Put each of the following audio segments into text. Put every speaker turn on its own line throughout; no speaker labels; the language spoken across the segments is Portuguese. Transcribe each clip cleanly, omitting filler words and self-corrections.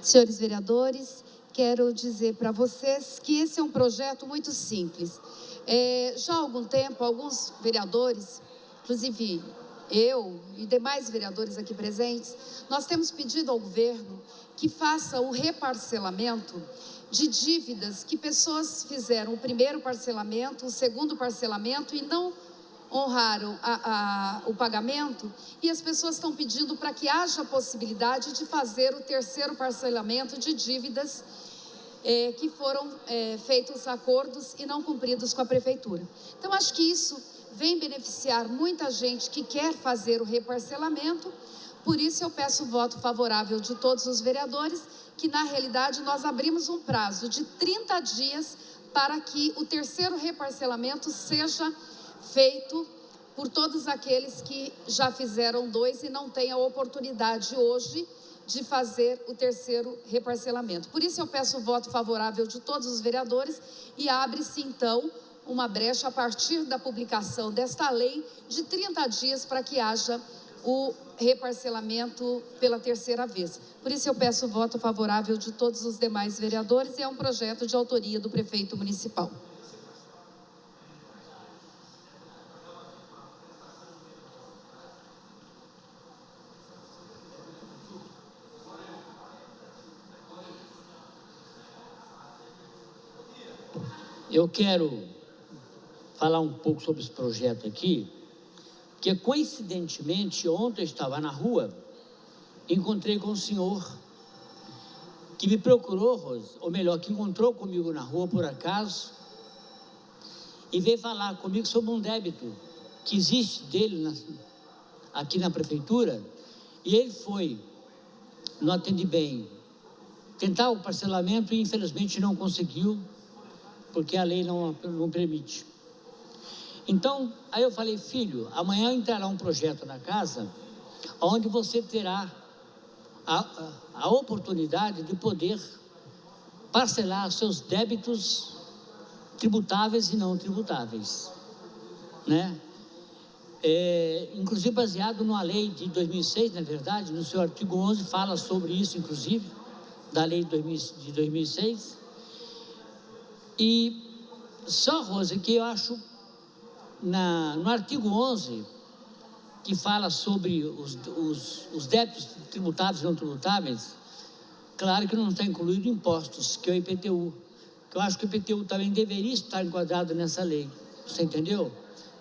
Senhores vereadores, quero dizer para vocês que esse é um projeto muito simples. Já há algum tempo, alguns vereadores, inclusive eu e demais vereadores aqui presentes, nós temos pedido ao governo que faça o reparcelamento de dívidas que pessoas fizeram o primeiro parcelamento, o segundo parcelamento e não honraram o pagamento, e as pessoas estão pedindo para que haja a possibilidade de fazer o terceiro parcelamento de dívidas que foram feitos acordos e não cumpridos com a prefeitura. Então, acho que isso vem beneficiar muita gente que quer fazer o reparcelamento. Por isso, eu peço o voto favorável de todos os vereadores, que na realidade nós abrimos um prazo de 30 dias para que o terceiro reparcelamento seja feito por todos aqueles que já fizeram 2 e não têm a oportunidade hoje de fazer o terceiro reparcelamento. Por isso eu peço o voto favorável de todos os vereadores e abre-se então uma brecha a partir da publicação desta lei de 30 dias para que haja o reparcelamento pela terceira vez. Por isso eu peço o voto favorável de todos os demais vereadores e é um projeto de autoria do prefeito municipal.
Eu quero falar um pouco sobre esse projeto aqui, que coincidentemente ontem eu estava na rua, encontrei com um senhor que me procurou, Rose, ou melhor, que encontrou comigo na rua por acaso, e veio falar comigo sobre um débito que existe dele aqui na prefeitura, e ele foi, não atendi bem, tentar o parcelamento e infelizmente não conseguiu, porque a lei não permite. Então, aí eu falei, filho, amanhã entrará um projeto na casa, onde você terá a oportunidade de poder parcelar seus débitos tributáveis e não tributáveis, né? Inclusive baseado numa lei de 2006, na verdade, no seu artigo 11 fala sobre isso, inclusive, da lei de 2006. E só, Rosa, que eu acho, no artigo 11, que fala sobre os débitos tributáveis e não tributáveis, claro que não está incluído impostos, que é o IPTU, que eu acho que o IPTU também deveria estar enquadrado nessa lei, você entendeu?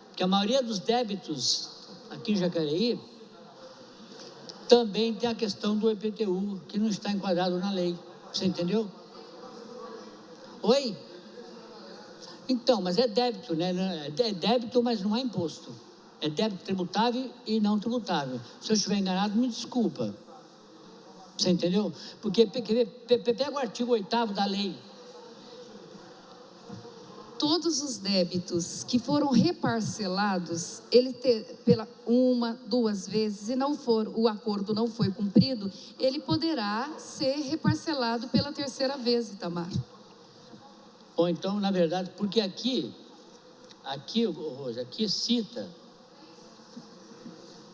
Porque a maioria dos débitos aqui em Jacareí também tem a questão do IPTU, que não está enquadrado na lei, você entendeu? Oi? Então, mas é débito, né? É débito, mas não é imposto. É débito tributável e não tributável. Se eu estiver enganado, me desculpa. Você entendeu? Porque pega o artigo 8º da lei.
Todos os débitos que foram reparcelados, pela 1, 2 vezes, e o acordo não foi cumprido, ele poderá ser reparcelado pela terceira vez, Itamar.
Ou então, na verdade, porque aqui, Rosa, aqui cita,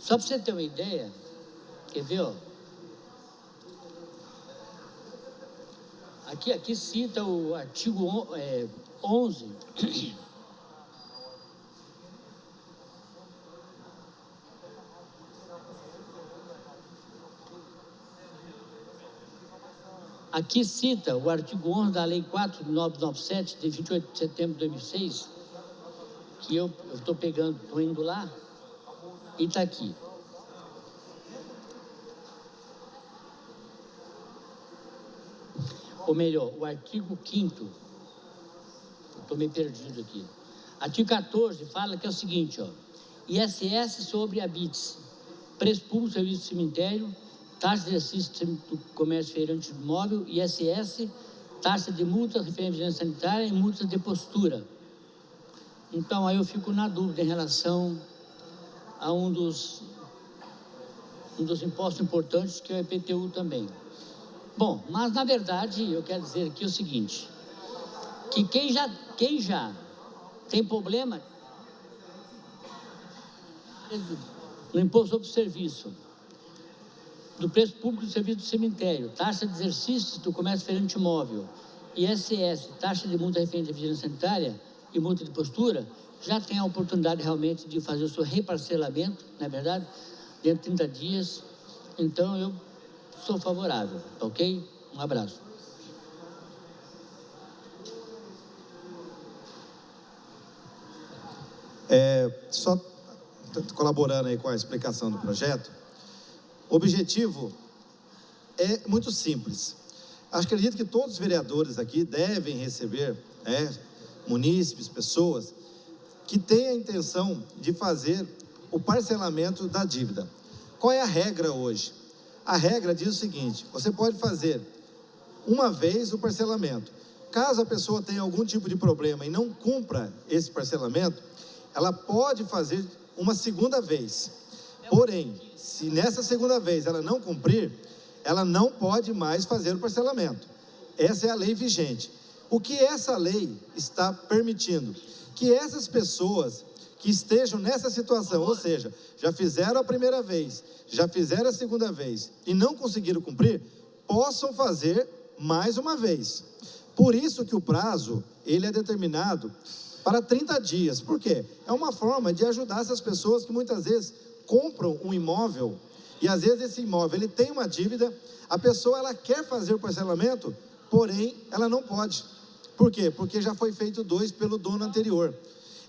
só para você ter uma ideia, quer ver, ó? Aqui cita o artigo 11. Aqui cita o artigo 11 da Lei 4.997, de 28 de setembro de 2006, que eu estou pegando, estou indo lá, e está aqui. Ou melhor, o artigo 5º, estou meio perdido aqui. Artigo 14 fala que é o seguinte, ó, ISS sobre habites, preço público, serviço de cemitério, taxa de exercício do comércio feirante de imóvel, ISS, taxa de multas referente à vigilância sanitária e multas de postura. Então, aí eu fico na dúvida em relação a um dos impostos importantes, que é o IPTU também. Bom, mas na verdade, eu quero dizer aqui o seguinte, que quem já tem problema no imposto sobre serviço, do preço público do serviço do cemitério, taxa de exercício do comércio feriante imóvel, ISS, taxa de multa referente à vigilância sanitária e multa de postura, já tem a oportunidade realmente de fazer o seu reparcelamento, não é verdade? Dentro de 30 dias. Então, eu sou favorável, tá ok? Um abraço.
Só colaborando aí com a explicação do projeto, o objetivo é muito simples. Acredito que todos os vereadores aqui devem receber munícipes, pessoas que têm a intenção de fazer o parcelamento da dívida. Qual é a regra hoje? A regra diz o seguinte: você pode fazer uma vez o parcelamento. Caso a pessoa tenha algum tipo de problema e não cumpra esse parcelamento, ela pode fazer uma segunda vez. Porém, se nessa segunda vez ela não cumprir, ela não pode mais fazer o parcelamento. Essa é a lei vigente. O que essa lei está permitindo? Que essas pessoas que estejam nessa situação, ou seja, já fizeram a primeira vez, já fizeram a segunda vez e não conseguiram cumprir, possam fazer mais uma vez. Por isso que o prazo, ele é determinado para 30 dias. Por quê? É uma forma de ajudar essas pessoas que muitas vezes compram um imóvel e às vezes esse imóvel ele tem uma dívida, a pessoa ela quer fazer o parcelamento, porém ela não pode. Por quê? Porque já foi feito 2 pelo dono anterior.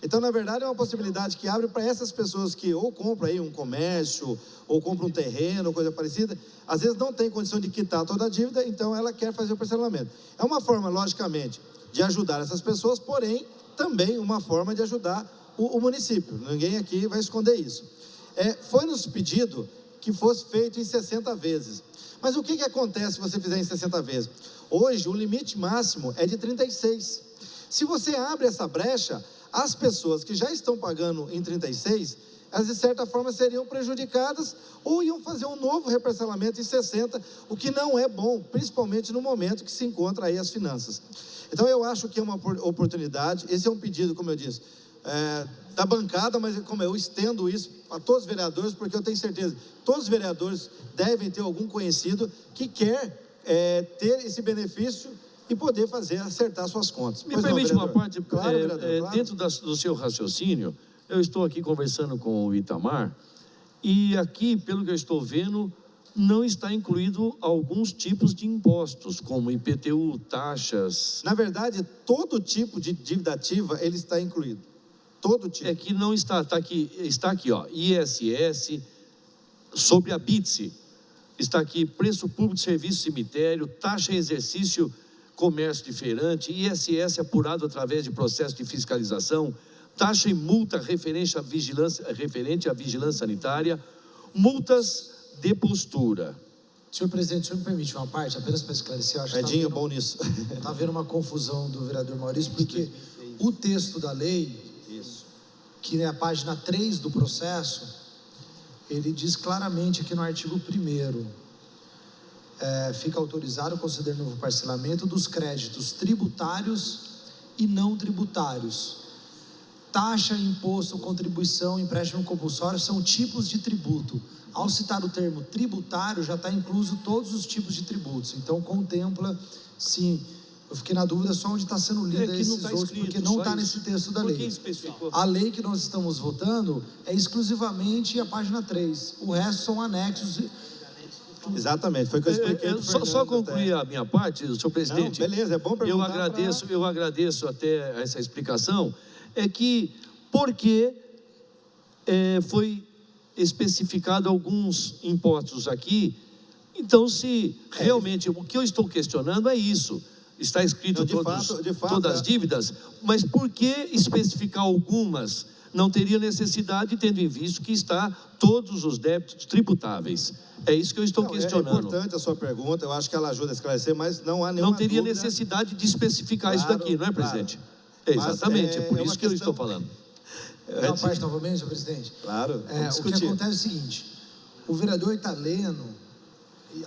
Então, na verdade, é uma possibilidade que abre para essas pessoas que ou compram aí um comércio, ou compram um terreno, coisa parecida, às vezes não tem condição de quitar toda a dívida, então ela quer fazer o parcelamento. É uma forma, logicamente, de ajudar essas pessoas, porém, também uma forma de ajudar o município. Ninguém aqui vai esconder isso. Foi nos pedido que fosse feito em 60 vezes. Mas o que acontece se você fizer em 60 vezes? Hoje, o limite máximo é de 36. Se você abre essa brecha, as pessoas que já estão pagando em 36, elas de certa forma seriam prejudicadas ou iam fazer um novo reparcelamento em 60, o que não é bom, principalmente no momento que se encontra aí as finanças. Então eu acho que é uma oportunidade, esse é um pedido, como eu disse, da bancada, mas como eu estendo isso a todos os vereadores, porque eu tenho certeza, todos os vereadores devem ter algum conhecido que quer ter esse benefício e poder acertar suas contas.
Me permite uma parte,
claro, vereador, claro.
Dentro do seu raciocínio, eu estou aqui conversando com o Itamar, e aqui, pelo que eu estou vendo, não está incluído alguns tipos de impostos, como IPTU, taxas.
Na verdade, todo tipo de dívida ativa, ele está incluído. Todo tipo.
É que não está, está aqui, ó, ISS, sobre a BITSE, está aqui, preço público de serviço cemitério, taxa em exercício comércio diferente, ISS apurado através de processo de fiscalização, taxa e multa referente à vigilância sanitária, multas de postura.
Senhor presidente, o senhor me permite uma parte, apenas para esclarecer, eu acho que
Edinho, bom nisso.
Está havendo uma confusão do vereador Maurício, porque o texto da lei, que é a página 3 do processo, ele diz claramente aqui no artigo 1º, fica autorizado conceder novo parcelamento dos créditos tributários e não tributários. Taxa, imposto, contribuição, empréstimo compulsório são tipos de tributo. Ao citar o termo tributário, já está incluso todos os tipos de tributos. Então, contempla, sim. Eu fiquei na dúvida só onde está sendo lida esses outros, porque não está nesse texto da lei. A lei que nós estamos votando é exclusivamente a página 3. O resto são anexos.
Exatamente, foi o que eu expliquei.
Só concluir a minha parte, senhor presidente.
Não, beleza, é bom perguntar.
Eu agradeço até essa explicação. É que, porque foi especificado alguns impostos aqui, então se realmente, o que eu estou questionando é isso, está escrito todas as dívidas, mas por que especificar algumas? Não teria necessidade, tendo em vista que está todos os débitos tributáveis. É isso que eu estou questionando.
É importante a sua pergunta, eu acho que ela ajuda a esclarecer, mas não há nenhuma
Não teria
dúvida.
necessidade de especificar isso daqui, não é, presidente? Exatamente, é por isso que eu estou falando.
Uma parte novamente, senhor presidente.
Claro,
o que acontece é o seguinte, o vereador está lendo,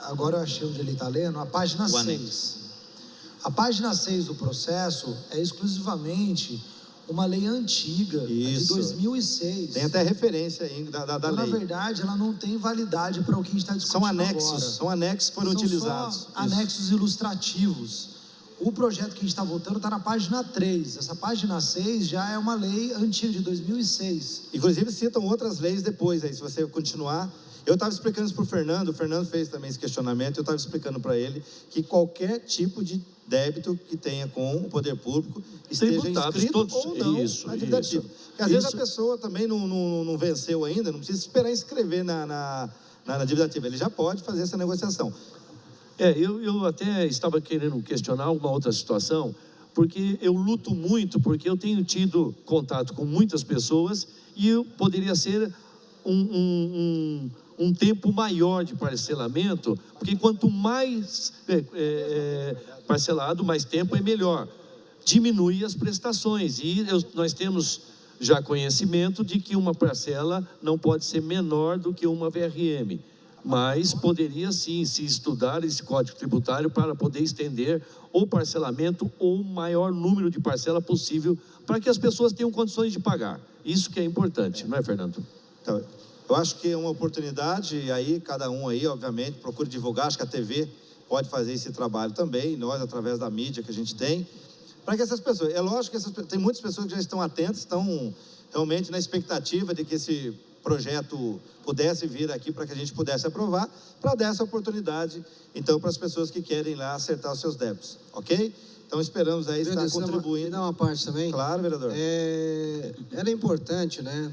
agora eu achei onde ele está lendo, a página 6. A página 6 do processo é exclusivamente uma lei antiga, a de
Isso.
2006.
Tem até referência aí da
Então,
lei.
na verdade, ela não tem validade para o que a gente está discutindo agora.
São anexos que foram utilizados.
Só anexos ilustrativos. O projeto que a gente está votando está na página 3. Essa página 6 já é uma lei antiga, de 2006.
Inclusive citam outras leis depois, aí se você continuar. Eu estava explicando isso para o Fernando fez também esse questionamento, eu estava explicando para ele que qualquer tipo de débito que tenha com o poder público esteja
Tributados
inscrito
todos.
ou não
Isso,
na dívida
isso.
ativa. Porque às vezes a
Isso.
pessoa também não venceu ainda, não precisa esperar inscrever na dívida ativa, ele já pode fazer essa negociação.
Eu até estava querendo questionar uma outra situação, porque eu luto muito, porque eu tenho tido contato com muitas pessoas e eu poderia ser um tempo maior de parcelamento, porque quanto mais parcelado, mais tempo é melhor. Diminui as prestações e nós temos já conhecimento de que uma parcela não pode ser menor do que uma VRM. Mas poderia sim se estudar esse Código Tributário para poder estender o parcelamento ou o maior número de parcela possível para que as pessoas tenham condições de pagar. Isso que é importante, não é, Fernando?
Então, eu acho que é uma oportunidade, e aí cada um aí, obviamente, procura divulgar, acho que a TV pode fazer esse trabalho também, nós, através da mídia que a gente tem, para que essas pessoas, é lógico que tem muitas pessoas que já estão atentas, estão realmente na expectativa de que esse projeto pudesse vir aqui para que a gente pudesse aprovar, para dar essa oportunidade, então, para as pessoas que querem lá acertar os seus débitos, ok? Então, esperamos aí estar contribuindo.
Me dá uma parte também.
Claro, vereador.
Era importante, né?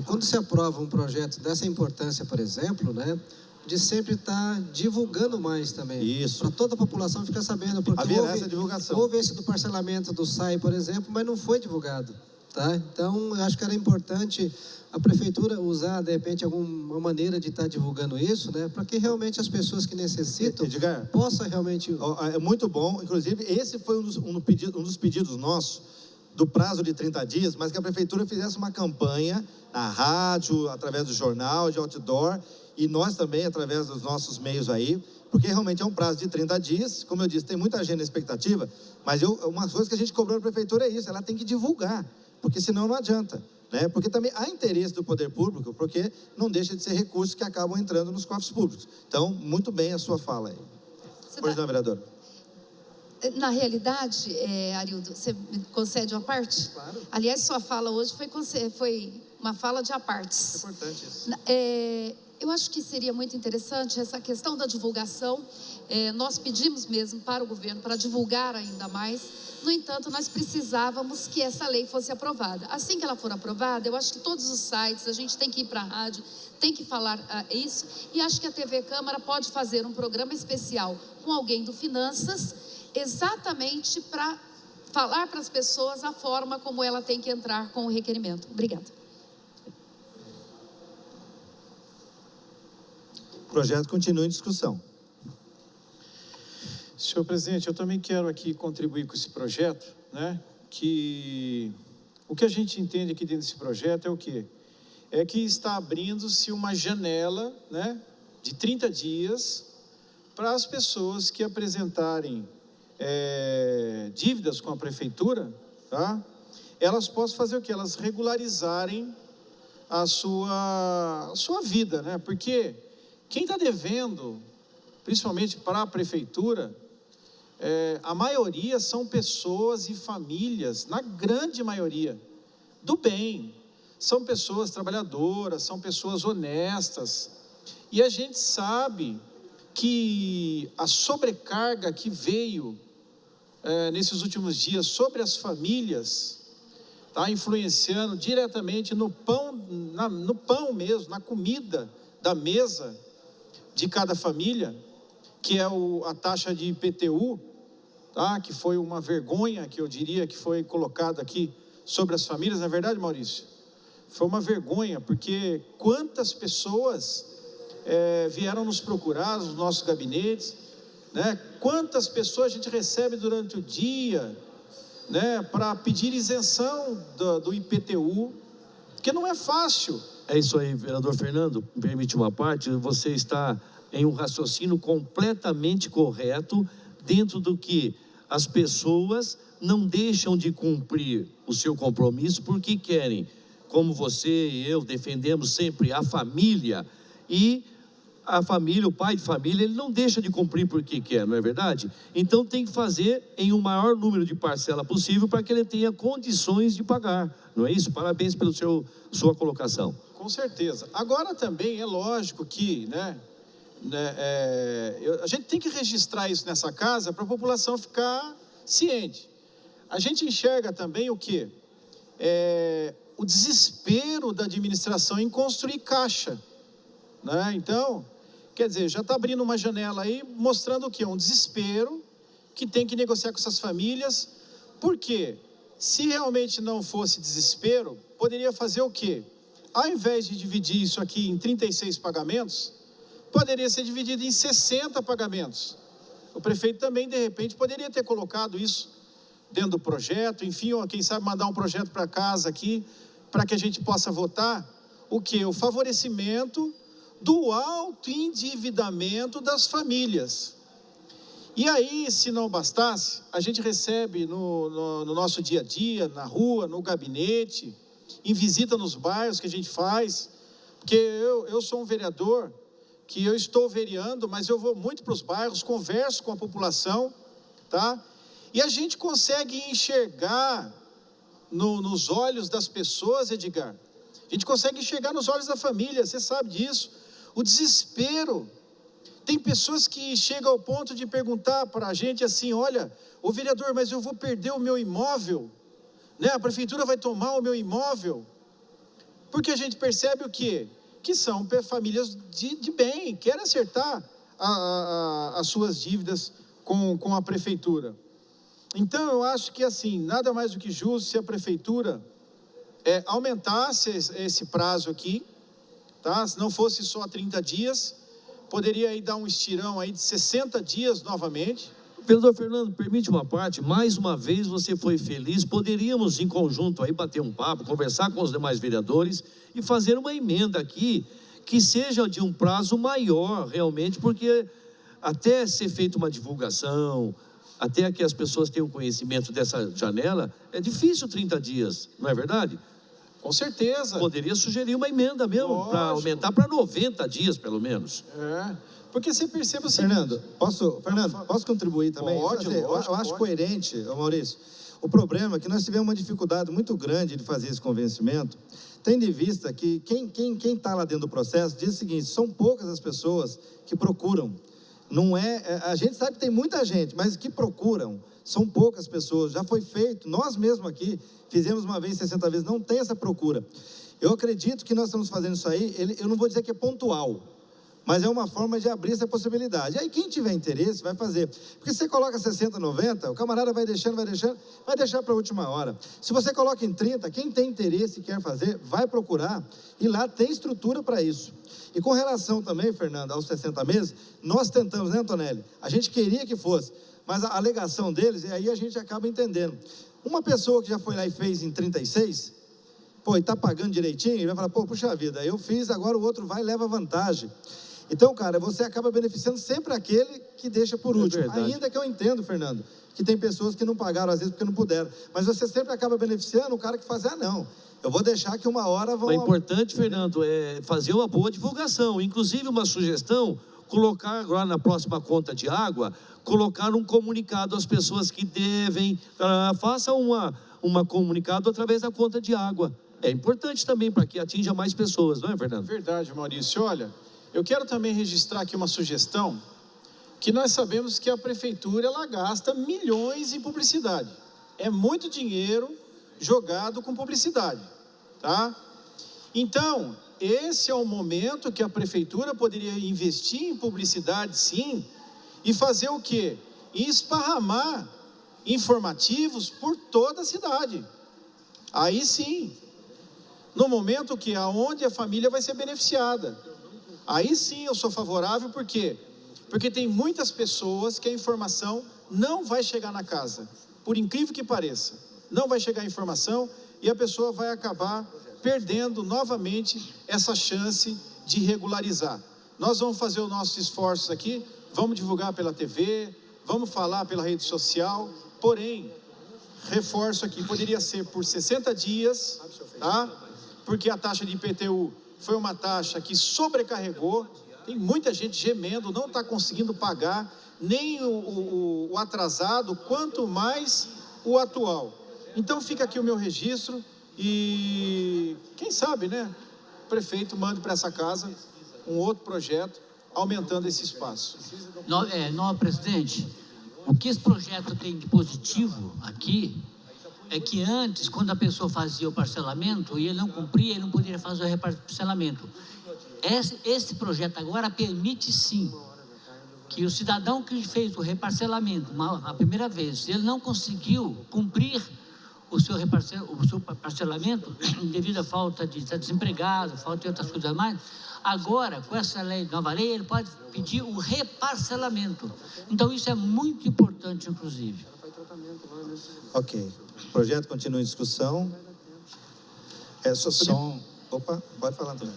Quando se aprova um projeto dessa importância, por exemplo, né? De sempre estar divulgando mais também.
Isso.
Para toda a população ficar sabendo. Porque
Haverá essa divulgação.
Houve esse do parcelamento do SAI, por exemplo, mas não foi divulgado. Tá? Então, eu acho que era importante a prefeitura usar, de repente, alguma maneira de estar divulgando isso, né? Para que realmente as pessoas que necessitam
Edgar,
possam realmente...
É muito bom, inclusive, esse foi um dos pedidos nossos, do prazo de 30 dias, mas que a prefeitura fizesse uma campanha na rádio, através do jornal, de outdoor, e nós também, através dos nossos meios aí, porque realmente é um prazo de 30 dias, como eu disse, tem muita gente na expectativa, mas uma coisa que a gente cobrou da prefeitura é isso, ela tem que divulgar, porque senão não adianta, né? Porque também há interesse do poder público, porque não deixa de ser recursos que acabam entrando nos cofres públicos. Então, muito bem a sua fala aí. Pois não, vereador.
Na realidade, Arildo, você me concede uma parte?
Claro.
Aliás, sua fala hoje foi uma fala de apartes.
É importante isso.
Eu acho que seria muito interessante essa questão da divulgação. Nós pedimos mesmo para o governo para divulgar ainda mais. No entanto, nós precisávamos que essa lei fosse aprovada. Assim que ela for aprovada, eu acho que todos os sites, a gente tem que ir para a rádio, tem que falar isso. E acho que a TV Câmara pode fazer um programa especial com alguém do Finanças, exatamente para falar para as pessoas a forma como ela tem que entrar com o requerimento. Obrigada.
O projeto continua em discussão.
Senhor presidente, eu também quero aqui contribuir com esse projeto, né? Que o que a gente entende aqui dentro desse projeto é o quê? É que está abrindo-se uma janela, né? De 30 dias para as pessoas que apresentarem dívidas com a prefeitura, tá? Elas possam fazer o quê? Elas regularizarem a sua vida, né? Porque quem está devendo, principalmente para a prefeitura, a maioria são pessoas e famílias, na grande maioria, do bem. São pessoas trabalhadoras, são pessoas honestas. E a gente sabe que a sobrecarga que veio nesses últimos dias sobre as famílias está influenciando diretamente no pão mesmo, na comida da mesa de cada família, que é a taxa de IPTU, tá? Que foi uma vergonha, que eu diria que foi colocada aqui sobre as famílias. Não é verdade, Maurício? Foi uma vergonha, porque quantas pessoas vieram nos procurar nos nossos gabinetes, né? Quantas pessoas a gente recebe durante o dia, né? Para pedir isenção do IPTU, porque não é fácil.
É isso aí, vereador Fernando, me permite uma parte, você está em um raciocínio completamente correto dentro do que as pessoas não deixam de cumprir o seu compromisso porque querem, como você e eu defendemos sempre a família, e a família, o pai de família, ele não deixa de cumprir porque quer, não é verdade? Então tem que fazer em um maior número de parcela possível para que ele tenha condições de pagar, não é isso? Parabéns pela sua colocação.
Com certeza. Agora também é lógico que, a gente tem que registrar isso nessa casa para a população ficar ciente. A gente enxerga também o quê? O desespero da administração em construir caixa, né? Então, quer dizer, já está abrindo uma janela aí, mostrando o quê? Um desespero que tem que negociar com essas famílias, porque se realmente não fosse desespero, poderia fazer o quê? Ao invés de dividir isso aqui em 36 pagamentos, poderia ser dividido em 60 pagamentos. O prefeito também, de repente, poderia ter colocado isso dentro do projeto, enfim, ou quem sabe mandar um projeto para casa aqui, para que a gente possa votar o quê? O favorecimento do autoendividamento das famílias. E aí, se não bastasse, a gente recebe no nosso dia a dia, na rua, no gabinete, em visita nos bairros que a gente faz, porque eu sou um vereador, que eu estou vereando, mas eu vou muito para os bairros, converso com a população, tá? E a gente consegue enxergar nos olhos das pessoas, Edgar, a gente consegue enxergar nos olhos da família, você sabe disso, o desespero. Tem pessoas que chegam ao ponto de perguntar para a gente assim, olha, ô vereador, mas eu vou perder o meu imóvel, né? A prefeitura vai tomar o meu imóvel, porque a gente percebe o quê? Que são famílias de bem, querem acertar as suas dívidas com a prefeitura. Então, eu acho que assim, nada mais do que justo se a prefeitura aumentasse esse prazo aqui, tá? Se não fosse só 30 dias, poderia aí dar um estirão aí de 60 dias novamente.
Vereador Fernando, permite uma parte, mais uma vez você foi feliz, poderíamos em conjunto aí bater um papo, conversar com os demais vereadores e fazer uma emenda aqui que seja de um prazo maior realmente, porque até ser feita uma divulgação, até que as pessoas tenham conhecimento dessa janela, é difícil 30 dias, não é verdade?
Com certeza.
Poderia sugerir uma emenda mesmo, para aumentar para 90 dias, pelo menos.
Porque você percebe o seguinte...
Fernando, posso contribuir também?
Pode,
eu acho coerente, Maurício. O problema é que nós tivemos uma dificuldade muito grande de fazer esse convencimento, tendo em vista que quem está lá dentro do processo diz o seguinte, são poucas as pessoas que procuram. Não a gente sabe que tem muita gente, mas que procuram são poucas pessoas. Já foi feito, nós mesmos aqui fizemos uma vez, 60 vezes, não tem essa procura. Eu acredito que nós estamos fazendo isso aí, eu não vou dizer que é pontual, mas é uma forma de abrir essa possibilidade. Aí quem tiver interesse vai fazer. Porque se você coloca 60, 90, o camarada vai deixar para a última hora. Se você coloca em 30, quem tem interesse e quer fazer, vai procurar, e lá tem estrutura para isso. E com relação também, Fernando, aos 60 meses, nós tentamos, né, Antonelli? A gente queria que fosse, mas a alegação deles, e aí a gente acaba entendendo. Uma pessoa que já foi lá e fez em 36, e está pagando direitinho, ele vai falar, puxa vida, eu fiz, agora o outro vai e leva vantagem. Então, cara, você acaba beneficiando sempre aquele que deixa por último.
Verdade.
Ainda que eu entendo, Fernando, que tem pessoas que não pagaram, às vezes, porque não puderam. Mas você sempre acaba beneficiando o cara que faz, não, eu vou deixar que uma hora vão...
O importante, Fernando, é fazer uma boa divulgação. Inclusive, uma sugestão, colocar agora na próxima conta de água, colocar um comunicado às pessoas que devem, faça uma comunicado através da conta de água. É importante também para que atinja mais pessoas, não é, Fernando?
Verdade, Maurício. Olha, eu quero também registrar aqui uma sugestão, que nós sabemos que a prefeitura, ela gasta milhões em publicidade. É muito dinheiro jogado com publicidade, tá? Então, esse é o momento que a prefeitura poderia investir em publicidade, sim, e fazer o quê? E esparramar informativos por toda a cidade. Aí sim, no momento que aonde a família vai ser beneficiada. Aí sim eu sou favorável, por quê? Porque tem muitas pessoas que a informação não vai chegar na casa, por incrível que pareça. Não vai chegar a informação e a pessoa vai acabar perdendo novamente essa chance de regularizar. Nós vamos fazer os nossos esforços aqui, vamos divulgar pela TV, vamos falar pela rede social, porém, reforço aqui, poderia ser por 60 dias, tá? Porque a taxa de IPTU foi uma taxa que sobrecarregou, tem muita gente gemendo, não está conseguindo pagar nem o atrasado, quanto mais o atual. Então fica aqui o meu registro e quem sabe, né? O prefeito mande para essa casa um outro projeto aumentando esse espaço.
Não, presidente, o que esse projeto tem de positivo aqui é que antes, quando a pessoa fazia o parcelamento e ele não cumpria, ele não poderia fazer o reparcelamento. Esse projeto agora permite sim que o cidadão que fez o reparcelamento a primeira vez, se ele não conseguiu cumprir o seu parcelamento devido à falta de estar desempregado, falta de outras coisas mais, agora, com essa nova lei, ele pode pedir o reparcelamento. Então, isso é muito importante, inclusive.
Ok. O projeto continua em discussão. Opa, pode falar também.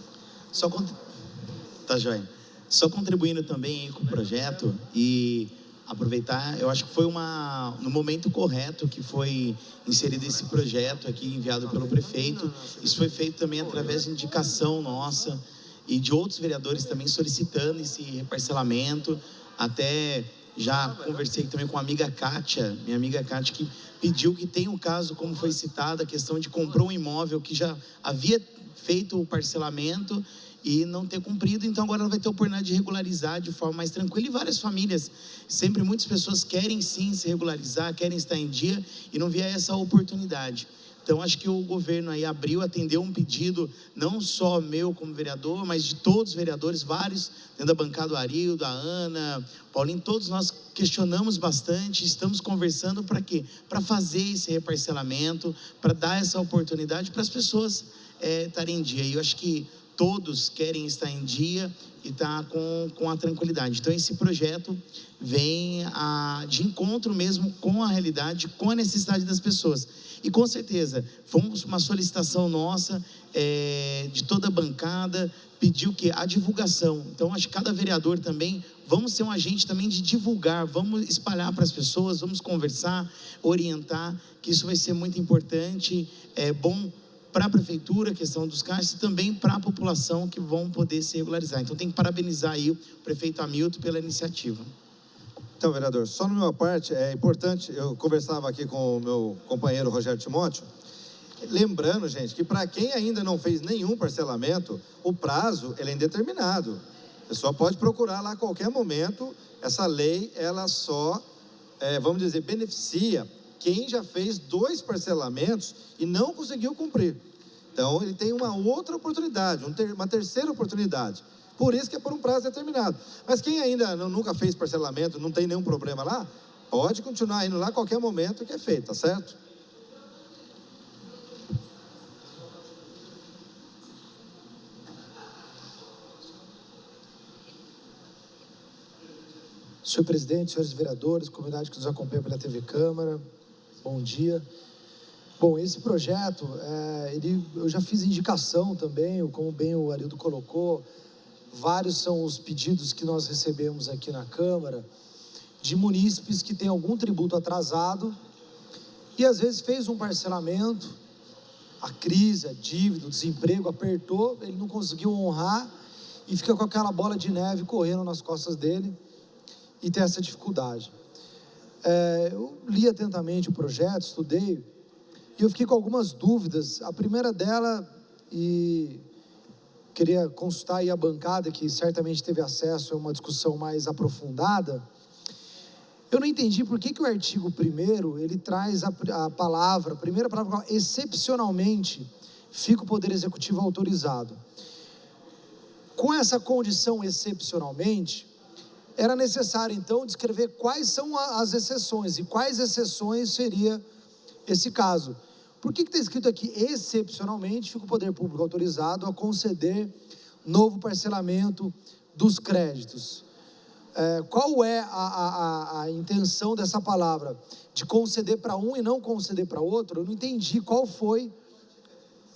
Tá joia. Só contribuindo também aí com o projeto e aproveitar, eu acho que foi no momento correto que foi inserido esse projeto aqui, enviado pelo prefeito. Isso foi feito também através de indicação nossa e de outros vereadores também solicitando esse reparcelamento. Até já conversei também com a amiga Kátia, minha amiga Kátia, que pediu que tem um caso, como foi citado, a questão de comprou um imóvel que já havia feito o parcelamento e não ter cumprido, então agora ela vai ter a oportunidade de regularizar de forma mais tranquila. E várias famílias, sempre muitas pessoas querem sim se regularizar, querem estar em dia e não via essa oportunidade. Então acho que o governo aí atendeu um pedido, não só meu como vereador, mas de todos os vereadores, vários, dentro da bancada, o Arildo, a Ana, Paulinho, todos nós questionamos bastante, estamos conversando para quê? Para fazer esse reparcelamento, para dar essa oportunidade para as pessoas estarem em dia. E eu acho que todos querem estar em dia e estar com a tranquilidade. Então esse projeto vem de encontro mesmo com a realidade, com a necessidade das pessoas. E com certeza, fomos uma solicitação nossa, de toda a bancada, pediu que a divulgação. Então acho que cada vereador também, vamos ser um agente também de divulgar, vamos espalhar para as pessoas, vamos conversar, orientar, que isso vai ser muito importante, bom para a prefeitura, a questão dos caixas, e também para a população que vão poder se regularizar. Então tem que parabenizar aí o prefeito Hamilton pela iniciativa. Então, vereador, só na minha parte, é importante, eu conversava aqui com o meu companheiro Rogério Timóteo, lembrando, gente, que para quem ainda não fez nenhum parcelamento, o prazo ele é indeterminado. Você só pode procurar lá a qualquer momento. Essa lei, ela só, vamos dizer, beneficia quem já fez 2 parcelamentos e não conseguiu cumprir. Então, ele tem uma outra oportunidade, uma terceira oportunidade. Por isso que é por um prazo determinado. Mas quem ainda nunca fez parcelamento, não tem nenhum problema lá, pode continuar indo lá a qualquer momento que é feito, tá certo?
Senhor presidente, senhores vereadores, comunidade que nos acompanha pela TV Câmara, bom dia. Bom, esse projeto, eu já fiz indicação também, como bem o Arildo colocou, vários são os pedidos que nós recebemos aqui na Câmara, de munícipes que têm algum tributo atrasado, e às vezes fez um parcelamento, a crise, a dívida, o desemprego apertou, ele não conseguiu honrar, e fica com aquela bola de neve correndo nas costas dele, e tem essa dificuldade. Eu li atentamente o projeto, estudei, e eu fiquei com algumas dúvidas. A primeira dela, e queria consultar aí a bancada, que certamente teve acesso a uma discussão mais aprofundada, eu não entendi por que o artigo 1º, ele traz a primeira palavra, excepcionalmente, fica o Poder Executivo autorizado. Com essa condição excepcionalmente, era necessário, então, descrever quais são as exceções e quais exceções seria esse caso. Por que está escrito aqui, excepcionalmente, fica o poder público autorizado a conceder novo parcelamento dos créditos? Qual é a intenção dessa palavra? De conceder para um e não conceder para outro? Eu não entendi qual foi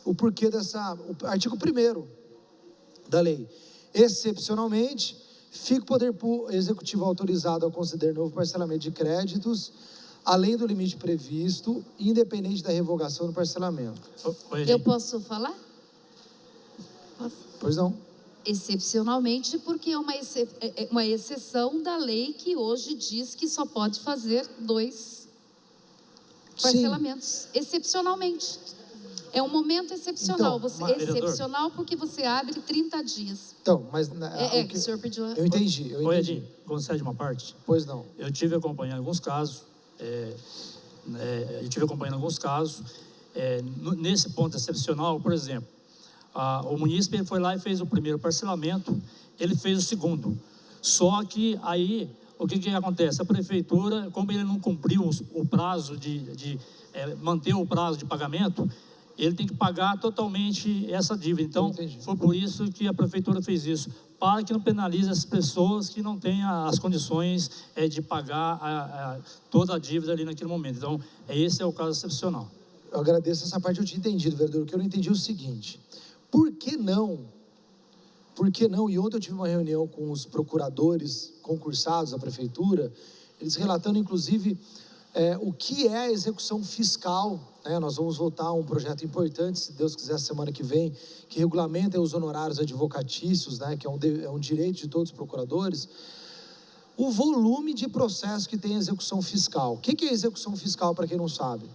o porquê o artigo 1º da lei. Excepcionalmente, fica o Poder Executivo autorizado a conceder novo parcelamento de créditos além do limite previsto, independente da revogação do parcelamento.
Eu posso falar? Posso?
Pois não?
Excepcionalmente, porque é uma exceção da lei que hoje diz que só pode fazer 2 parcelamentos. Excepcionalmente. É um momento excepcional.
Então,
excepcional porque você abre 30 dias.
Então, mas...
o senhor pediu...
Eu entendi.
Oi, Edinho, concede uma parte?
Pois não.
Eu tive acompanhando alguns casos, nesse ponto excepcional, por exemplo, o munícipe foi lá e fez o primeiro parcelamento, ele fez o segundo. Só que aí, o que acontece? A prefeitura, como ele não cumpriu o prazo manter o prazo de pagamento, ele tem que pagar totalmente essa dívida. Então, foi por isso que a prefeitura fez isso, para que não penalize as pessoas que não têm as condições de pagar toda a dívida ali naquele momento. Então, esse é o caso excepcional.
Eu agradeço essa parte, eu tinha entendido, vereador. O que eu não entendi é o seguinte: por que não? E ontem eu tive uma reunião com os procuradores concursados da prefeitura, eles relatando, inclusive, o que é a execução fiscal, né? Nós vamos votar um projeto importante, se Deus quiser, semana que vem, que regulamenta os honorários advocatícios, né? Que é um direito de todos os procuradores. O volume de processo que tem a execução fiscal. O que é execução fiscal, para quem não sabe?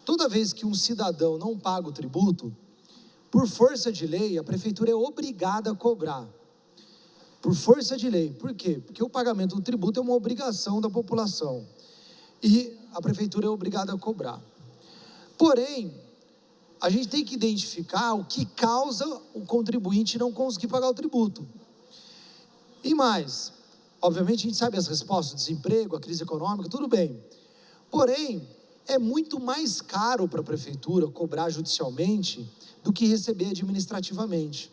Toda vez que um cidadão não paga o tributo, por força de lei, a prefeitura é obrigada a cobrar. Por força de lei. Por quê? Porque o pagamento do tributo é uma obrigação da população. E a prefeitura é obrigada a cobrar. Porém, a gente tem que identificar o que causa o contribuinte não conseguir pagar o tributo. E mais, obviamente a gente sabe as respostas: desemprego, a crise econômica, tudo bem. Porém, é muito mais caro para a prefeitura cobrar judicialmente do que receber administrativamente.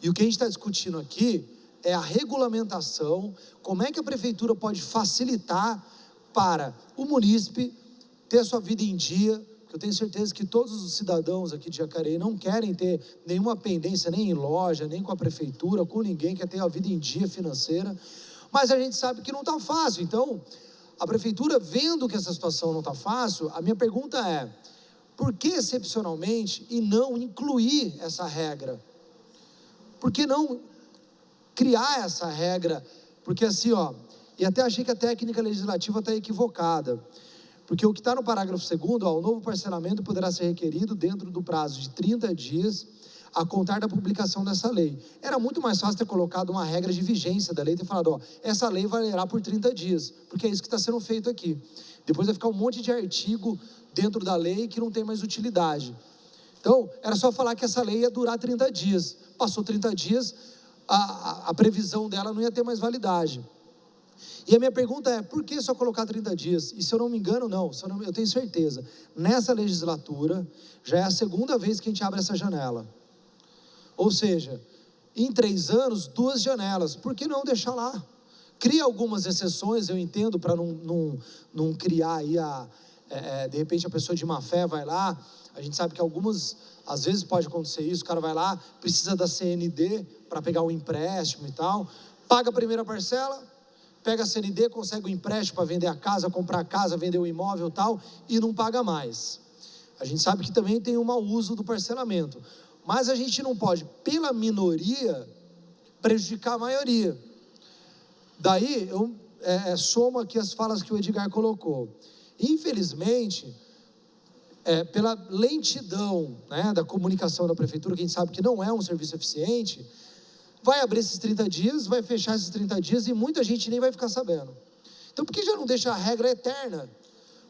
E o que a gente está discutindo aqui é a regulamentação, como é que a prefeitura pode facilitar para o munícipe ter a sua vida em dia. Eu tenho certeza que todos os cidadãos aqui de Jacareí não querem ter nenhuma pendência, nem em loja, nem com a prefeitura, com ninguém, quer ter a vida em dia financeira, mas a gente sabe que não está fácil. Então, a prefeitura, vendo que essa situação não está fácil, a minha pergunta é: por que excepcionalmente e não incluir essa regra? Por que não criar essa regra? Porque assim, e até achei que a técnica legislativa está equivocada. Porque o que está no parágrafo 2º, o novo parcelamento poderá ser requerido dentro do prazo de 30 dias a contar da publicação dessa lei. Era muito mais fácil ter colocado uma regra de vigência da lei, ter falado, essa lei valerá por 30 dias, porque é isso que está sendo feito aqui. Depois vai ficar um monte de artigo dentro da lei que não tem mais utilidade. Então, era só falar que essa lei ia durar 30 dias. Passou 30 dias, a previsão dela não ia ter mais validade. E a minha pergunta é: por que só colocar 30 dias? E se eu não me engano, eu tenho certeza, nessa legislatura, já é a segunda vez que a gente abre essa janela. Ou seja, em 3 anos, 2 janelas. Por que não deixar lá? Cria algumas exceções, eu entendo, para não criar aí de repente a pessoa de má fé vai lá. A gente sabe que às vezes pode acontecer isso, o cara vai lá, precisa da CND para pegar um empréstimo e tal, paga a primeira parcela, pega a CND, consegue um empréstimo para vender a casa, comprar a casa, vender o imóvel e tal, e não paga mais. A gente sabe que também tem um mau uso do parcelamento, mas a gente não pode, pela minoria, prejudicar a maioria. Daí, eu somo aqui as falas que o Edgar colocou. Infelizmente, pela lentidão, né, da comunicação da prefeitura, que a gente sabe que não é um serviço eficiente, vai abrir esses 30 dias, vai fechar esses 30 dias e muita gente nem vai ficar sabendo. Então, por que já não deixa a regra eterna?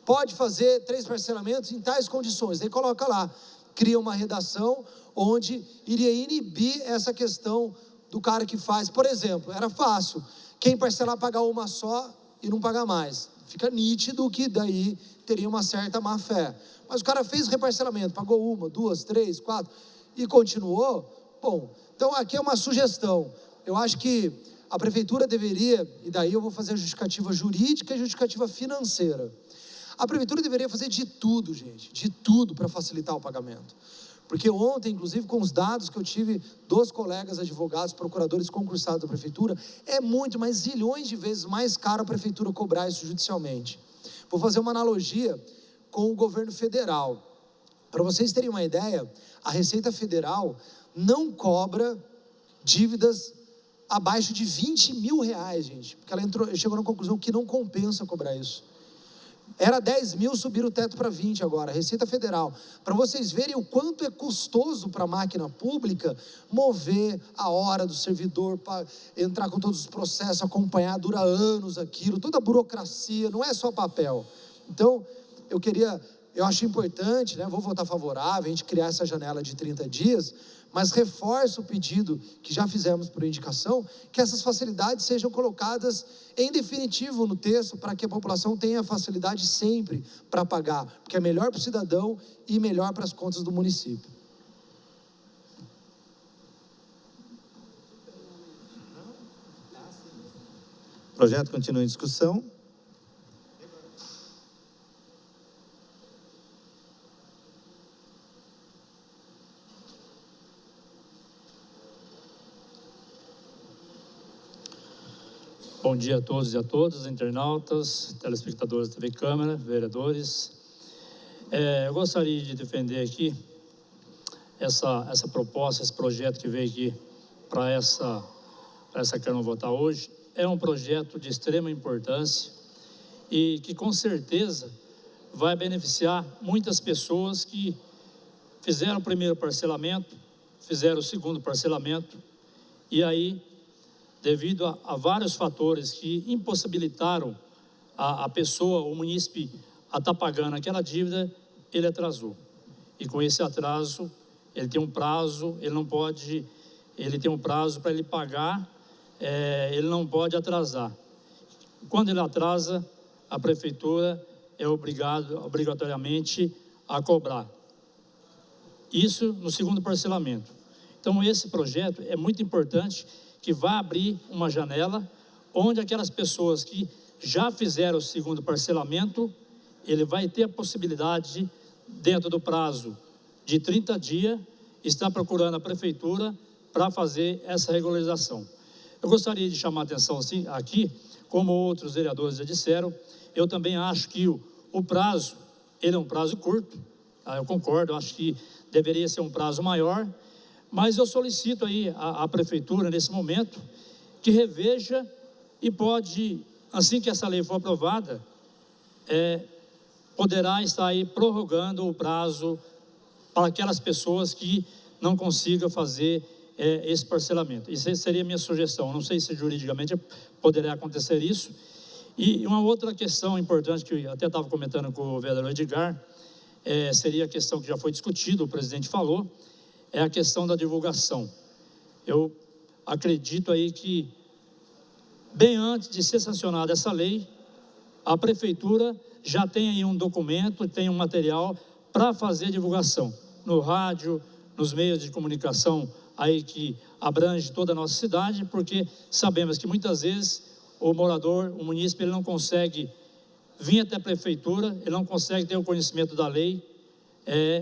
Pode fazer 3 parcelamentos em tais condições. Aí coloca lá, cria uma redação onde iria inibir essa questão do cara que faz. Por exemplo, era fácil, quem parcelar pagar uma só e não pagar mais. Fica nítido que daí teria uma certa má fé. Mas o cara fez reparcelamento, pagou 1, 2, 3, 4 e continuou. Bom, então aqui é uma sugestão. Eu acho que a prefeitura deveria, e daí eu vou fazer a justificativa jurídica e a justificativa financeira. A prefeitura deveria fazer de tudo, gente, de tudo para facilitar o pagamento. Porque ontem, inclusive, com os dados que eu tive dos colegas advogados, procuradores concursados da prefeitura, é muito, mas zilhões de vezes mais caro a prefeitura cobrar isso judicialmente. Vou fazer uma analogia com o governo federal. Para vocês terem uma ideia, a Receita Federal não cobra dívidas abaixo de 20 mil reais, gente. Porque ela chegou na conclusão que não compensa cobrar isso. Era 10 mil, subir o teto para 20 agora, Receita Federal. Para vocês verem o quanto é custoso para a máquina pública mover a hora do servidor, para entrar com todos os processos, acompanhar, dura anos aquilo, toda a burocracia, não é só papel. Então, eu acho importante, né, vou votar favorável, a gente criar essa janela de 30 dias, mas reforço o pedido que já fizemos por indicação, que essas facilidades sejam colocadas em definitivo no texto, para que a população tenha facilidade sempre para pagar, porque é melhor para o cidadão e melhor para as contas do município.
O projeto continua em discussão.
Bom dia a todos e a todas, internautas, telespectadores da TV Câmara, vereadores. Eu gostaria de defender aqui essa proposta, esse projeto que veio aqui para essa Câmara votar hoje. É um projeto de extrema importância e que com certeza vai beneficiar muitas pessoas que fizeram o primeiro parcelamento, fizeram o segundo parcelamento e aí, devido a vários fatores que impossibilitaram a pessoa, o munícipe, a estar pagando aquela dívida, ele atrasou. E com esse atraso, ele tem um prazo, ele tem um prazo para ele pagar, ele não pode atrasar. Quando ele atrasa, a prefeitura é obrigatoriamente a cobrar. Isso no segundo parcelamento. Então, esse projeto é muito importante, que vai abrir uma janela onde aquelas pessoas que já fizeram o segundo parcelamento, ele vai ter a possibilidade, dentro do prazo de 30 dias, estar procurando a prefeitura para fazer essa regularização. Eu gostaria de chamar a atenção assim, aqui, como outros vereadores já disseram, eu também acho que o prazo, ele é um prazo curto, tá? Eu concordo, eu acho que deveria ser um prazo maior, mas eu solicito aí a prefeitura, nesse momento, que reveja e pode, assim que essa lei for aprovada, poderá estar aí prorrogando o prazo para aquelas pessoas que não consigam fazer esse parcelamento. Isso seria a minha sugestão. Não sei se juridicamente poderá acontecer isso. E uma outra questão importante, que eu até estava comentando com o vereador Edgar, seria a questão que já foi discutida, o presidente falou, é a questão da divulgação. Eu acredito aí que, bem antes de ser sancionada essa lei, a prefeitura já tem aí um documento, tem um material para fazer divulgação no rádio, nos meios de comunicação aí que abrange toda a nossa cidade, porque sabemos que muitas vezes o morador, o munícipe, ele não consegue vir até a prefeitura, ele não consegue ter o conhecimento da lei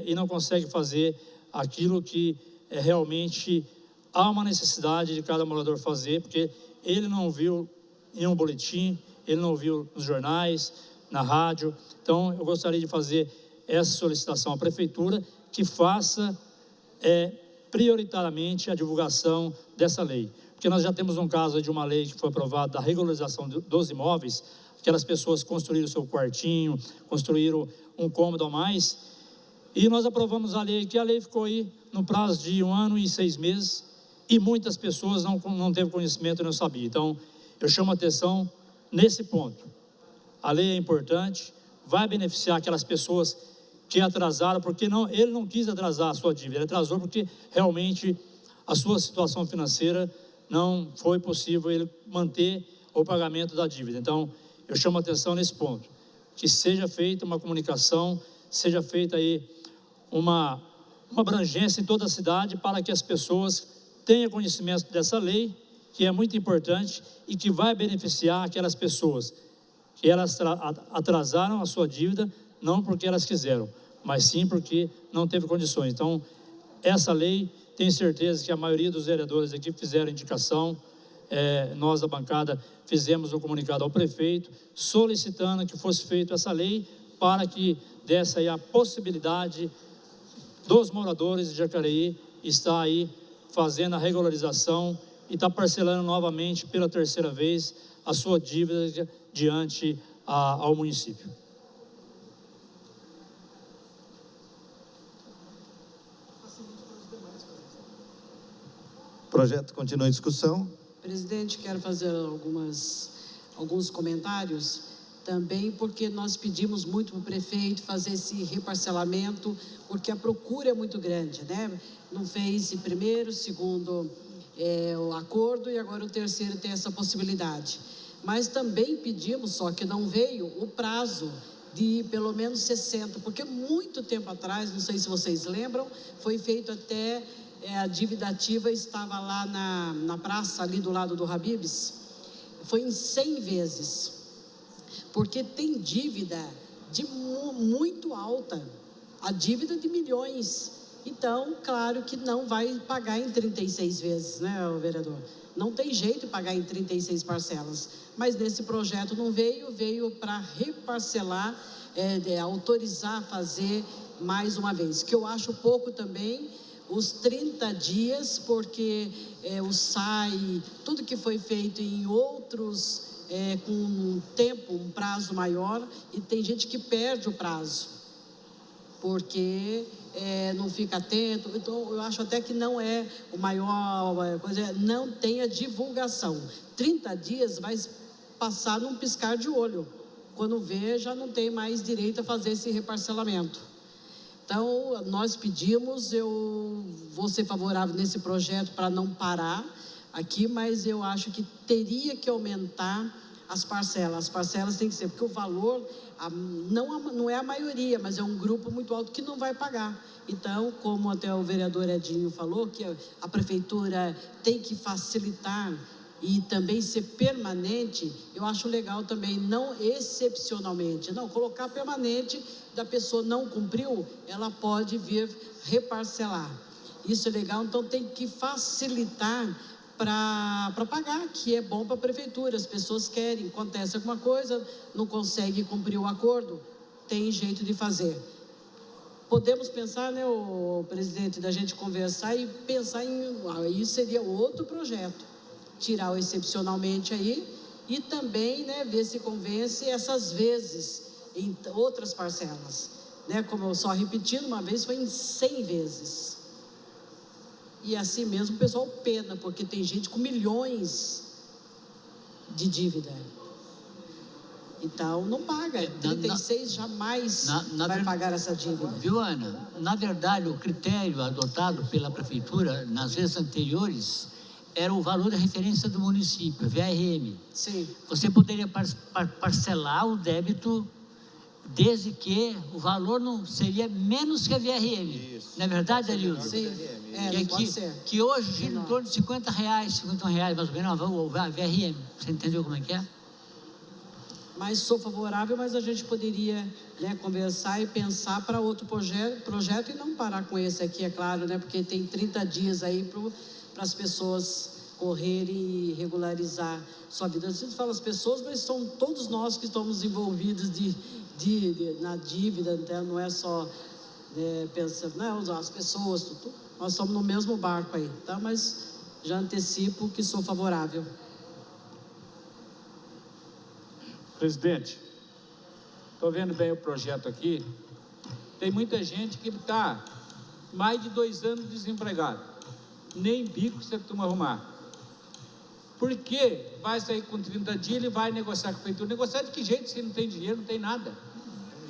e não consegue fazer aquilo que realmente há uma necessidade de cada morador fazer, porque ele não viu em um boletim, ele não viu nos jornais, na rádio. Então, eu gostaria de fazer essa solicitação à prefeitura, que faça prioritariamente a divulgação dessa lei. Porque nós já temos um caso de uma lei que foi aprovada da regularização dos imóveis, aquelas pessoas construíram seu quartinho, construíram um cômodo a mais, e nós aprovamos a lei, que a lei ficou aí no prazo de 1 ano e 6 meses, e muitas pessoas não teve conhecimento e não sabiam. Então, eu chamo a atenção nesse ponto. A lei é importante, vai beneficiar aquelas pessoas que atrasaram, porque ele não quis atrasar a sua dívida, ele atrasou porque realmente a sua situação financeira não foi possível ele manter o pagamento da dívida. Então, eu chamo a atenção nesse ponto, que seja feita uma comunicação, seja feita aí uma abrangência em toda a cidade, para que as pessoas tenham conhecimento dessa lei, que é muito importante e que vai beneficiar aquelas pessoas que elas atrasaram a sua dívida, não porque elas quiseram, mas sim porque não teve condições. Então, essa lei, tenho certeza que a maioria dos vereadores aqui fizeram indicação, nós da bancada fizemos um comunicado ao prefeito solicitando que fosse feita essa lei para que desse aí a possibilidade dos moradores de Jacareí estar aí fazendo a regularização e está parcelando novamente pela terceira vez a sua dívida diante ao município.
O projeto continua em discussão.
Presidente, quero fazer alguns comentários também, porque nós pedimos muito para o prefeito fazer esse reparcelamento, porque a procura é muito grande, né? Não fez primeiro, segundo o acordo e agora o terceiro tem essa possibilidade. Mas também pedimos, só que não veio, o prazo de pelo menos 60, porque muito tempo atrás, não sei se vocês lembram, foi feito até, a dívida ativa estava lá na praça, ali do lado do Habib's, foi em 100 vezes, porque tem dívida de muito alta, a dívida de milhões. Então, claro que não vai pagar em 36 vezes, né, vereador? Não tem jeito de pagar em 36 parcelas. Mas nesse projeto não veio para reparcelar, autorizar a fazer mais uma vez. Que eu acho pouco também, os 30 dias, porque o SAI, tudo que foi feito em outros, com um tempo, um prazo maior, e tem gente que perde o prazo, porque não fica atento. Então, eu acho até que não é o maior coisa, não tem a divulgação. 30 dias vai passar num piscar de olho. Quando vê, já não tem mais direito a fazer esse reparcelamento. Então, nós pedimos, eu vou ser favorável nesse projeto para não parar aqui, mas eu acho que teria que aumentar as parcelas. As parcelas têm que ser, porque o valor não é a maioria, mas é um grupo muito alto que não vai pagar. Então, como até o vereador Edinho falou, que a prefeitura tem que facilitar e também ser permanente, eu acho legal também, não excepcionalmente, não, colocar permanente, da pessoa não cumpriu, ela pode vir reparcelar. Isso é legal, então tem que facilitar para pagar, que é bom para a prefeitura. As pessoas querem, acontece alguma coisa, não consegue cumprir o acordo, tem jeito de fazer. Podemos pensar, né, o presidente, da gente conversar e pensar aí seria outro projeto, tirar o excepcionalmente aí e também, né, ver se convence essas vezes em outras parcelas, né, como eu só repetindo, uma vez foi em 100 vezes. E assim mesmo o pessoal pena, porque tem gente com milhões de dívida. Então não paga, 36 jamais vai pagar essa dívida.
Viu, Ana? Na verdade, o critério adotado pela prefeitura nas vezes anteriores era o valor da referência do município, VRM.
Sim.
Você poderia parcelar o débito desde que o valor não seria menos que a VRM. Isso. Não é verdade, Arilson?
Sim, pode ser.
Que hoje gira em torno de R$50, R$51 mais ou menos, a VRM. Você entendeu como é que é?
Mas sou favorável, mas a gente poderia, né, conversar e pensar para outro projeto e não parar com esse aqui, é claro, né, porque tem 30 dias aí para as pessoas correrem e regularizar sua vida. Você fala as pessoas, mas são todos nós que estamos envolvidos na dívida, então não é só pensando, não, as pessoas, nós estamos no mesmo barco aí, tá? Mas já antecipo que sou favorável.
Presidente, estou vendo bem o projeto aqui. Tem muita gente que está mais de 2 anos desempregado. Nem bico você costuma arrumar. Por que vai sair com 30 dias e vai negociar com a prefeitura? Negociar de que jeito se não tem dinheiro, não tem nada?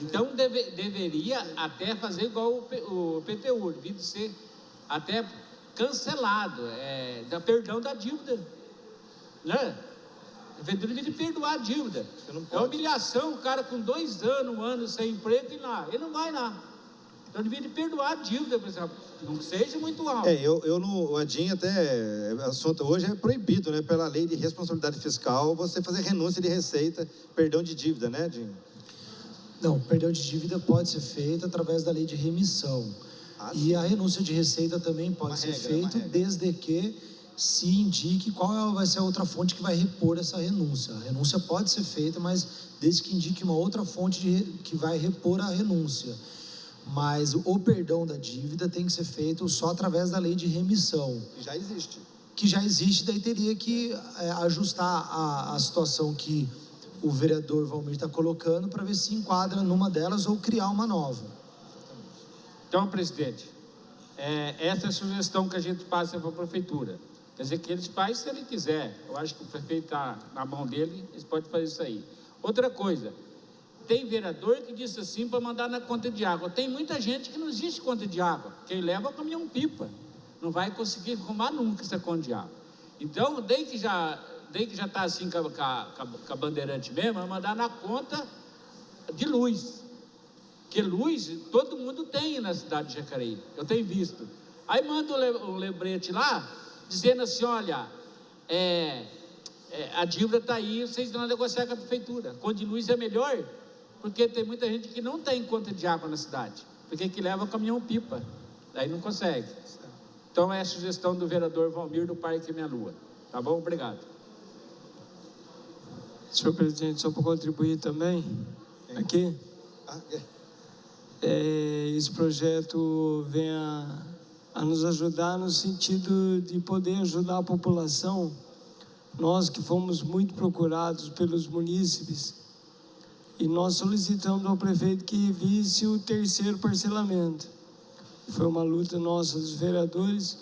Então deveria até fazer igual o PTU, devia ser até cancelado, perdão da dívida, né? A prefeitura devia perdoar a dívida. É humilhação, o cara com 2 anos, 1 ano sem emprego e lá, ele não vai lá. Então devia perdoar a dívida, por exemplo, não seja muito alto.
O Adinho até, o assunto hoje é proibido, né, pela lei de responsabilidade fiscal, você fazer renúncia de receita, perdão de dívida, né, Adinho?
Não, perdão de dívida pode ser feito através da lei de remissão. E a renúncia de receita também pode ser feita desde que se indique qual vai ser a outra fonte que vai repor essa renúncia. A renúncia pode ser feita, mas desde que indique uma outra fonte que vai repor a renúncia. Mas o perdão da dívida tem que ser feito só através da lei de remissão.
Que já existe.
Que já existe, daí teria que ajustar a situação que o vereador Valmir está colocando para ver se enquadra numa delas ou criar uma nova.
Então, presidente, essa é a sugestão que a gente passa para a prefeitura. Quer dizer, que eles fazem se ele quiser. Eu acho que o prefeito está na mão dele, eles podem fazer isso aí. Outra coisa, tem vereador que disse assim para mandar na conta de água. Tem muita gente que não existe conta de água. Quem leva é o caminhão-pipa. Não vai conseguir arrumar nunca essa conta de água. Então, desde que já está assim com a bandeirante mesmo, vai mandar na conta de luz. Porque luz todo mundo tem na cidade de Jacareí. Eu tenho visto. Aí manda o lembrete lá, dizendo assim, olha, a dívida está aí, vocês vão negociar com a prefeitura. Conta de luz é melhor, porque tem muita gente que não tem conta de água na cidade. Porque que leva o caminhão-pipa. Daí não consegue. Então, é a sugestão do vereador Valmir do Parque Minha Lua. Tá bom? Obrigado.
Senhor presidente, só para contribuir também, aqui, esse projeto vem a nos ajudar no sentido de poder ajudar a população, nós que fomos muito procurados pelos munícipes, e nós solicitamos ao prefeito que revise o terceiro parcelamento. Foi uma luta nossa dos vereadores,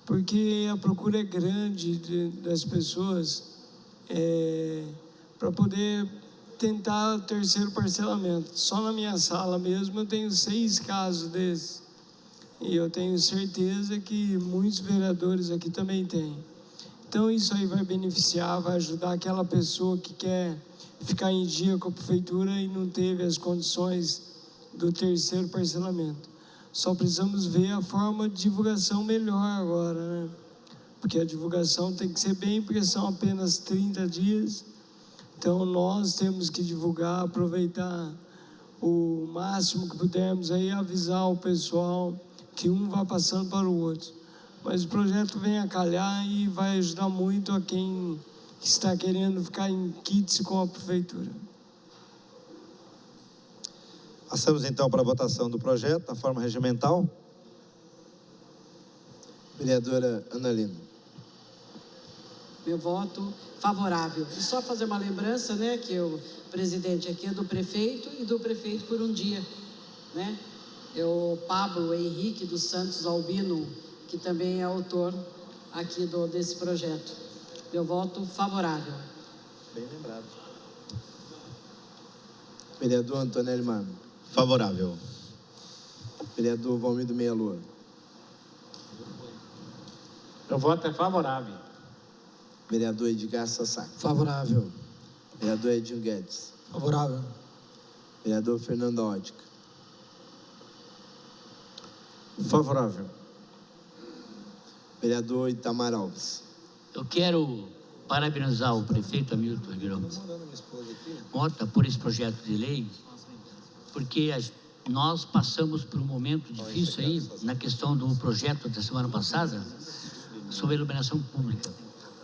porque a procura é grande das pessoas para poder tentar o terceiro parcelamento. Só na minha sala mesmo eu tenho 6 casos desses. E eu tenho certeza que muitos vereadores aqui também têm. Então isso aí vai beneficiar, vai ajudar aquela pessoa que quer ficar em dia com a prefeitura e não teve as condições do terceiro parcelamento. Só precisamos ver a forma de divulgação melhor agora, né? Porque a divulgação tem que ser bem, porque são apenas 30 dias. Então, nós temos que divulgar, aproveitar o máximo que pudermos aí, avisar o pessoal que um vai passando para o outro. Mas o projeto vem a calhar e vai ajudar muito a quem está querendo ficar em kits com a prefeitura.
Passamos então para a votação do projeto, na forma regimental. Vereadora Ana Lina.
Meu voto favorável. E só fazer uma lembrança, né, que o presidente aqui é do prefeito e do prefeito por um dia, né? É o Pablo Henrique dos Santos Albino, que também é autor aqui desse projeto. Meu voto favorável.
Bem lembrado.
Vereador Antonelli Marmo.
Favorável.
Vereador Valmir do Meia Lua.
Meu voto é favorável.
Vereador Edgar Sassac.
Favorável.
Vereador Edinho Guedes.
Favorável.
Vereador Fernando Ótica.
Favorável.
Vereador Itamar Alves.
Eu quero parabenizar o prefeito Hamilton Ribeiro Mota por esse projeto de lei, porque nós passamos por um momento difícil aí na questão do projeto da semana passada sobre a iluminação pública.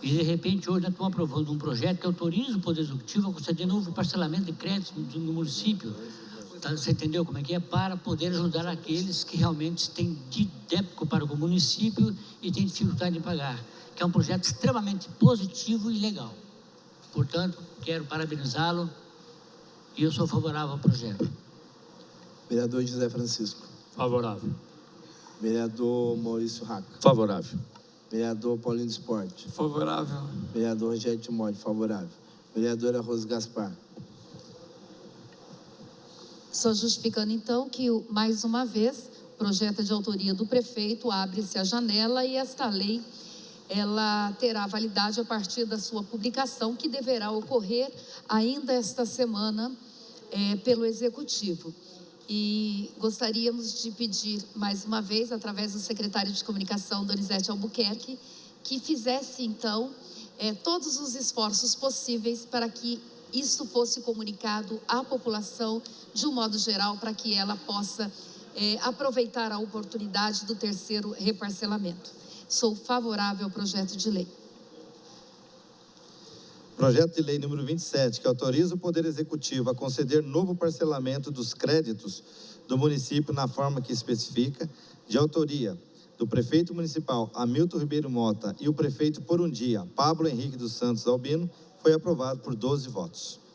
E de repente hoje nós estamos aprovando um projeto que autoriza o Poder Executivo a conceder novo parcelamento de créditos no município. Tá, você entendeu como é que é? Para poder ajudar aqueles que realmente têm débito para o município e têm dificuldade de pagar, que é um projeto extremamente positivo e legal. Portanto, quero parabenizá-lo e eu sou favorável ao projeto.
Vereador José Francisco.
Favorável.
Vereador Maurício Raca.
Favorável.
Vereador Paulinho do Esporte.
Favorável.
Vereador Rogério Timóteo. Favorável. Vereadora Rose Gaspar.
Só justificando então que, mais uma vez, o projeto de autoria do prefeito, abre-se a janela e esta lei, ela terá validade a partir da sua publicação, que deverá ocorrer ainda esta semana pelo Executivo. E gostaríamos de pedir, mais uma vez, através do secretário de Comunicação, Donizete Albuquerque, que fizesse, então, todos os esforços possíveis para que isto fosse comunicado à população, de um modo geral, para que ela possa aproveitar a oportunidade do terceiro reparcelamento. Sou favorável ao projeto de lei.
Projeto de lei número 27, que autoriza o Poder Executivo a conceder novo parcelamento dos créditos do município na forma que especifica, de autoria do prefeito municipal Hamilton Ribeiro Mota e o prefeito por um dia, Pablo Henrique dos Santos Albino, foi aprovado por 12 votos.